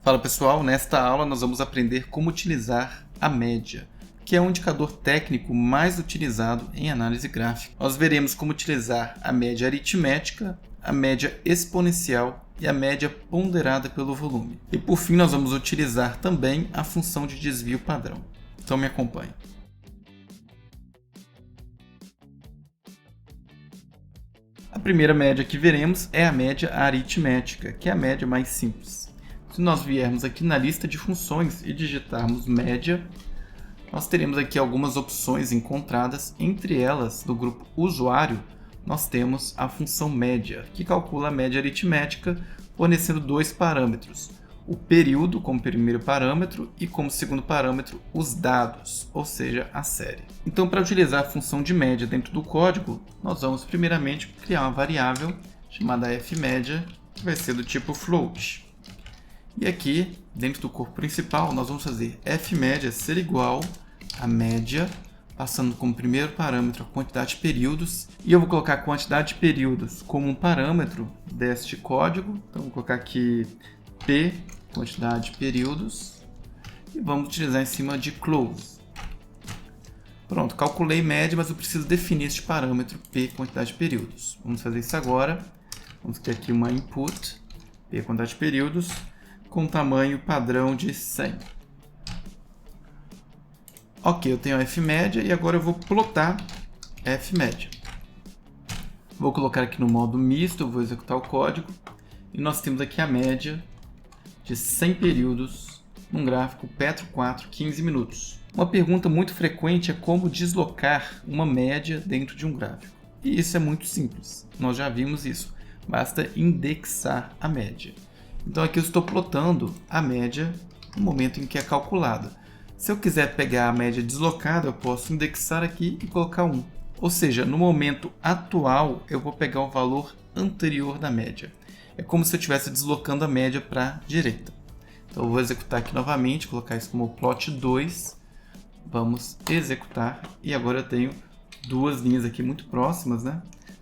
Fala pessoal, nesta aula nós vamos aprender como utilizar a média, que é o indicador técnico mais utilizado em análise gráfica. Nós veremos como utilizar a média aritmética, a média exponencial e a média ponderada pelo volume. E por fim nós vamos utilizar também a função de desvio padrão. Então me acompanhe. A primeira média que veremos é a média aritmética, que é a média mais simples. Se nós viermos aqui na lista de funções e digitarmos média, nós teremos aqui algumas opções encontradas. Entre elas, do grupo usuário, nós temos a função média, que calcula a média aritmética, fornecendo dois parâmetros. O período como primeiro parâmetro e como segundo parâmetro os dados, ou seja, a série. Então, para utilizar a função de média dentro do código, nós vamos primeiramente criar uma variável chamada fmédia, que vai ser do tipo float. E aqui, dentro do corpo principal, nós vamos fazer fmédia ser igual a média, passando como primeiro parâmetro a quantidade de períodos. E eu vou colocar a quantidade de períodos como um parâmetro deste código. Então, vou colocar aqui P, quantidade de períodos. E vamos utilizar em cima de close. Pronto, calculei média, mas eu preciso definir este parâmetro P, quantidade de períodos. Vamos fazer isso agora. Vamos ter aqui uma input, P, quantidade de períodos, com tamanho padrão de 100. Ok, eu tenho a fmédia e agora eu vou plotar fmédia. Vou colocar aqui no modo misto, vou executar o código. E nós temos aqui a média de 100 períodos num gráfico Petro 4, 15 minutos. Uma pergunta muito frequente é como deslocar uma média dentro de um gráfico. E isso é muito simples, nós já vimos isso. Basta indexar a média. Então aqui eu estou plotando a média no momento em que é calculada. Se eu quiser pegar a média deslocada, eu posso indexar aqui e colocar 1. Ou seja, no momento atual, eu vou pegar o valor anterior da média. É como se eu estivesse deslocando a média para a direita. Então eu vou executar aqui novamente, colocar isso como plot 2. Vamos executar. E agora eu tenho duas linhas aqui muito próximas, né?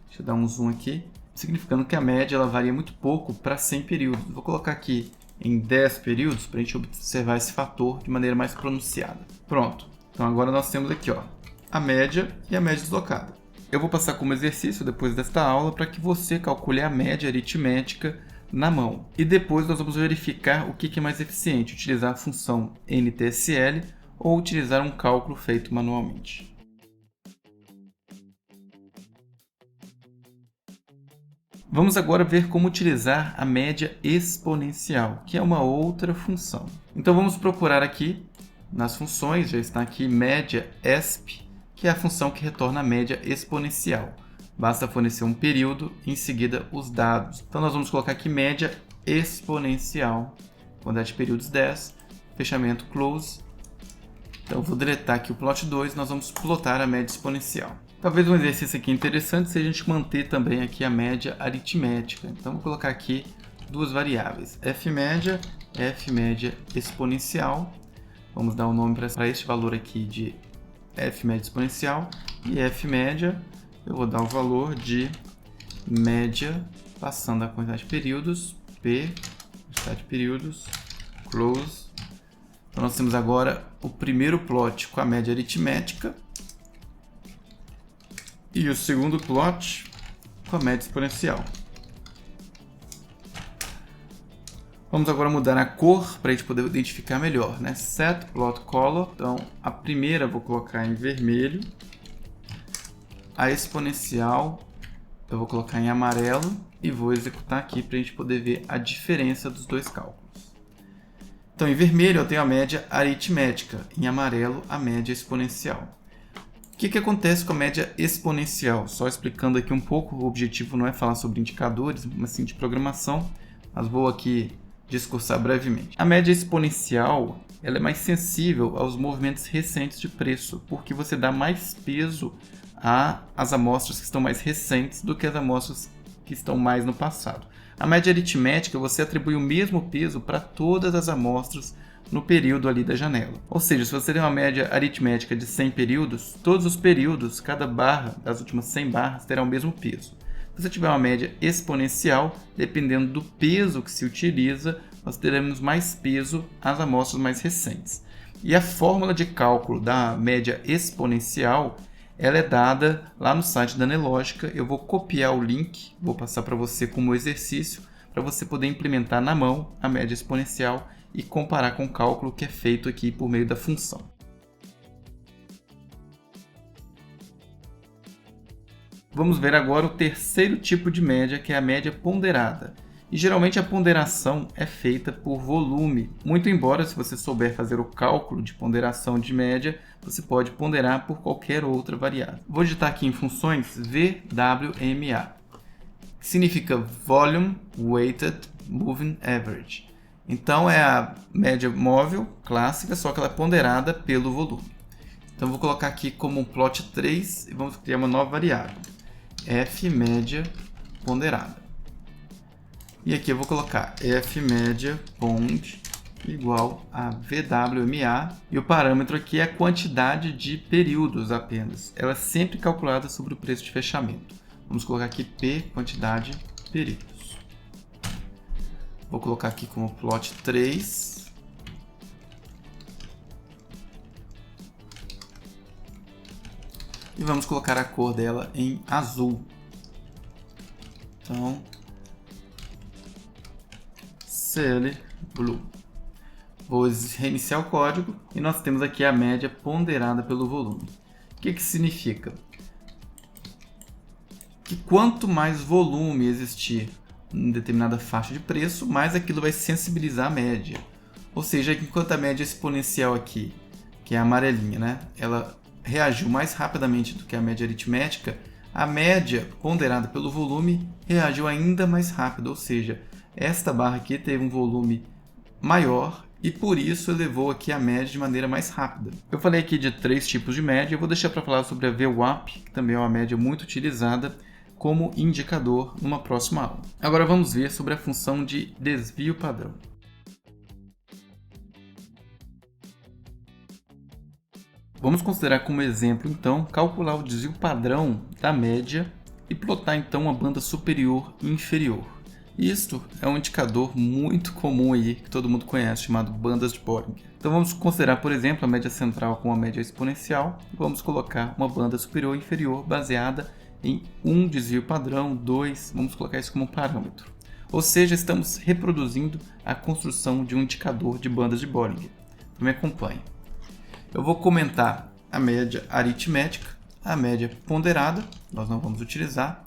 Deixa eu dar um zoom aqui. Significando que a média ela varia muito pouco para 100 períodos. Vou colocar aqui em 10 períodos para a gente observar esse fator de maneira mais pronunciada. Pronto. Então agora nós temos aqui a média e a média deslocada. Eu vou passar como exercício depois desta aula para que você calcule a média aritmética na mão. E depois nós vamos verificar o que é mais eficiente, utilizar a função NTSL ou utilizar um cálculo feito manualmente. Vamos agora ver como utilizar a média exponencial, que é uma outra função. Então vamos procurar aqui nas funções, já está aqui média exp, que é a função que retorna a média exponencial. Basta fornecer um período e em seguida os dados. Então nós vamos colocar aqui média exponencial, quantidade de períodos 10, fechamento close. Então eu vou deletar aqui o plot 2, nós vamos plotar a média exponencial. Talvez um exercício aqui interessante seja a gente manter também aqui a média aritmética. Então vou colocar aqui duas variáveis, fmédia exponencial. Vamos dar um nome para este valor aqui de fmédia exponencial. E fmédia eu vou dar o valor de média, passando a quantidade de períodos, P, quantidade de períodos, close. Então nós temos agora o primeiro plot com a média aritmética. E o segundo plot com a média exponencial. Vamos agora mudar a cor para a gente poder identificar melhor, né? Set plot color. Então, a primeira eu vou colocar em vermelho. A exponencial eu vou colocar em amarelo. E vou executar aqui para a gente poder ver a diferença dos dois cálculos. Então, em vermelho eu tenho a média aritmética. Em amarelo, a média exponencial. O que acontece com a média exponencial? Só explicando aqui um pouco, o objetivo não é falar sobre indicadores, mas sim de programação, mas vou aqui discursar brevemente. A média exponencial ela é mais sensível aos movimentos recentes de preço, porque você dá mais peso às amostras que estão mais recentes do que as amostras que estão mais no passado. A média aritmética você atribui o mesmo peso para todas as amostras no período ali da janela. Ou seja, se você tem uma média aritmética de 100 períodos, todos os períodos, cada barra das últimas 100 barras terá o mesmo peso. Se você tiver uma média exponencial, dependendo do peso que se utiliza, nós teremos mais peso às amostras mais recentes. E a fórmula de cálculo da média exponencial, ela é dada lá no site da Nelogica. Eu vou copiar o link, vou passar para você como exercício, para você poder implementar na mão a média exponencial e comparar com o cálculo que é feito aqui por meio da função. Vamos ver agora o terceiro tipo de média, que é a média ponderada. E geralmente a ponderação é feita por volume. Muito embora, se você souber fazer o cálculo de ponderação de média, você pode ponderar por qualquer outra variável. Vou digitar aqui em funções VWMA, que significa Volume Weighted Moving Average. Então é a média móvel clássica, só que ela é ponderada pelo volume. Então vou colocar aqui como um plot 3 e vamos criar uma nova variável, F média ponderada. E aqui eu vou colocar F média pond igual a VWMA, e o parâmetro aqui é a quantidade de períodos apenas. Ela é sempre calculada sobre o preço de fechamento. Vamos colocar aqui P, quantidade de períodos. Vou colocar aqui como plot 3. E vamos colocar a cor dela em azul. Então, CL Blue. Vou reiniciar o código e nós temos aqui a média ponderada pelo volume. O que significa? Que quanto mais volume existir em determinada faixa de preço, mais aquilo vai sensibilizar a média. Ou seja, enquanto a média exponencial aqui, que é a amarelinha, né, ela reagiu mais rapidamente do que a média aritmética, a média ponderada pelo volume reagiu ainda mais rápido, ou seja, esta barra aqui teve um volume maior e por isso elevou aqui a média de maneira mais rápida. Eu falei aqui de 3 tipos de média, eu vou deixar para falar sobre a VWAP, que também é uma média muito utilizada como indicador numa próxima aula. Agora vamos ver sobre a função de desvio padrão. Vamos considerar como exemplo, então, calcular o desvio padrão da média e plotar, então, uma banda superior e inferior. Isto é um indicador muito comum aí, que todo mundo conhece, chamado bandas de Bollinger. Então vamos considerar, por exemplo, a média central com a média exponencial e vamos colocar uma banda superior e inferior baseada em um desvio padrão, 2, vamos colocar isso como parâmetro. Ou seja, estamos reproduzindo a construção de um indicador de bandas de Bollinger. Então me acompanhe. Eu vou comentar a média aritmética, a média ponderada, nós não vamos utilizar.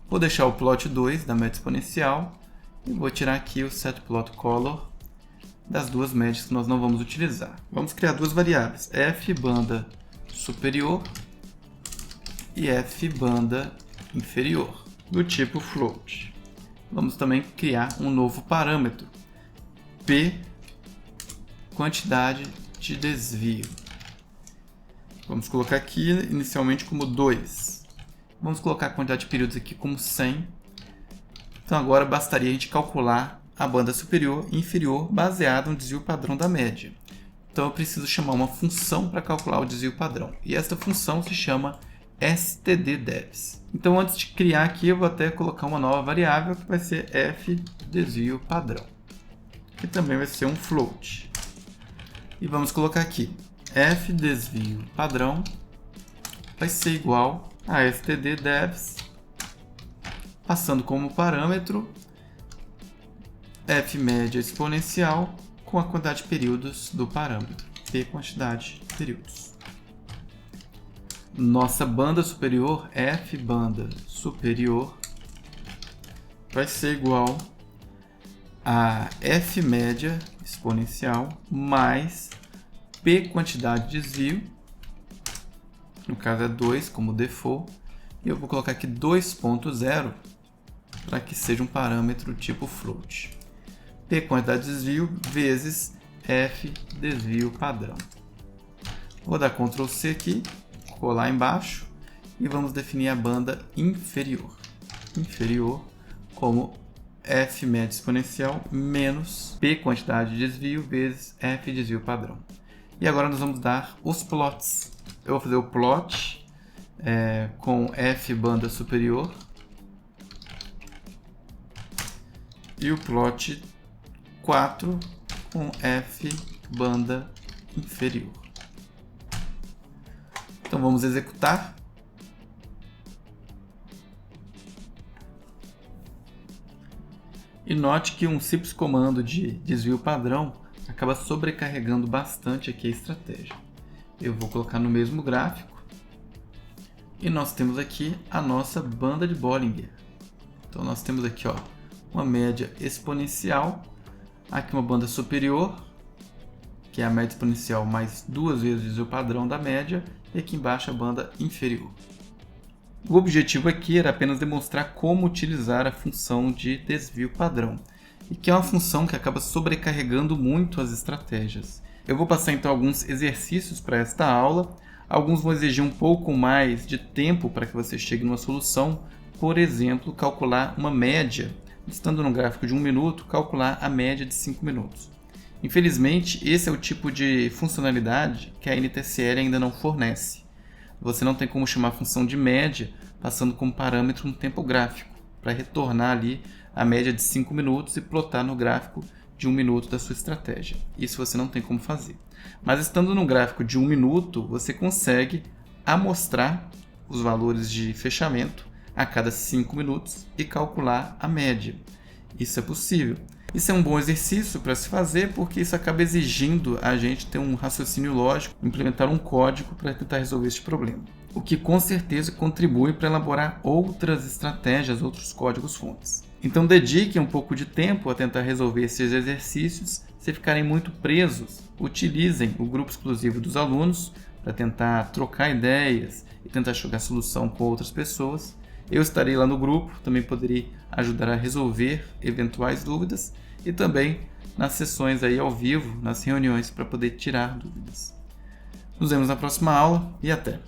Vou deixar o plot 2 da média exponencial e vou tirar aqui o setPlotColor das duas médias que nós não vamos utilizar. Vamos criar duas variáveis, f banda superior e f banda inferior, do tipo float. Vamos também criar um novo parâmetro, p quantidade de desvio. Vamos colocar aqui inicialmente como 2. Vamos colocar a quantidade de períodos aqui como 100. Então agora bastaria a gente calcular a banda superior e inferior baseada no desvio padrão da média. Então eu preciso chamar uma função para calcular o desvio padrão. E esta função se chama stddevs. Então antes de criar aqui eu vou até colocar uma nova variável que vai ser f desvio padrão, que também vai ser um float. E vamos colocar aqui f desvio padrão vai ser igual a stddevs, passando como parâmetro f média exponencial com a quantidade de períodos do parâmetro, p quantidade de períodos. Nossa banda superior, f banda superior, vai ser igual a f média exponencial mais p quantidade de desvio, no caso é 2 como default, e eu vou colocar aqui 2.0 para que seja um parâmetro tipo float. P quantidade de desvio vezes f desvio padrão. Vou dar Ctrl C aqui, colar embaixo e vamos definir a banda inferior. Inferior como f média exponencial menos p quantidade de desvio vezes f desvio padrão. E agora nós vamos dar os plots. Eu vou fazer o plot com f banda superior e o plot 4 com F banda inferior. Então vamos executar. E note que um simples comando de desvio padrão acaba sobrecarregando bastante aqui a estratégia. Eu vou colocar no mesmo gráfico. E nós temos aqui a nossa banda de Bollinger. Então nós temos aqui uma média exponencial, aqui uma banda superior, que é a média exponencial mais 2 vezes o desvio padrão da média, e aqui embaixo a banda inferior. O objetivo aqui era apenas demonstrar como utilizar a função de desvio padrão, e que é uma função que acaba sobrecarregando muito as estratégias. Eu vou passar então alguns exercícios para esta aula. Alguns vão exigir um pouco mais de tempo para que você chegue numa solução. Por exemplo, calcular uma média, estando no gráfico de 1 minuto, calcular a média de 5 minutos. Infelizmente, esse é o tipo de funcionalidade que a NTSL ainda não fornece. Você não tem como chamar a função de média passando como parâmetro um tempo gráfico, para retornar ali a média de 5 minutos e plotar no gráfico de 1 minuto da sua estratégia. Isso você não tem como fazer. Mas estando no gráfico de 1 minuto, você consegue amostrar os valores de fechamento a cada 5 minutos e calcular a média. Isso é possível. Isso é um bom exercício para se fazer, porque isso acaba exigindo a gente ter um raciocínio lógico, implementar um código para tentar resolver este problema. O que com certeza contribui para elaborar outras estratégias, outros códigos-fontes. Então dedique um pouco de tempo a tentar resolver esses exercícios. Se ficarem muito presos, utilizem o grupo exclusivo dos alunos para tentar trocar ideias e tentar chegar à solução com outras pessoas. Eu estarei lá no grupo, também poderei ajudar a resolver eventuais dúvidas e também nas sessões aí ao vivo, nas reuniões, para poder tirar dúvidas. Nos vemos na próxima aula e até!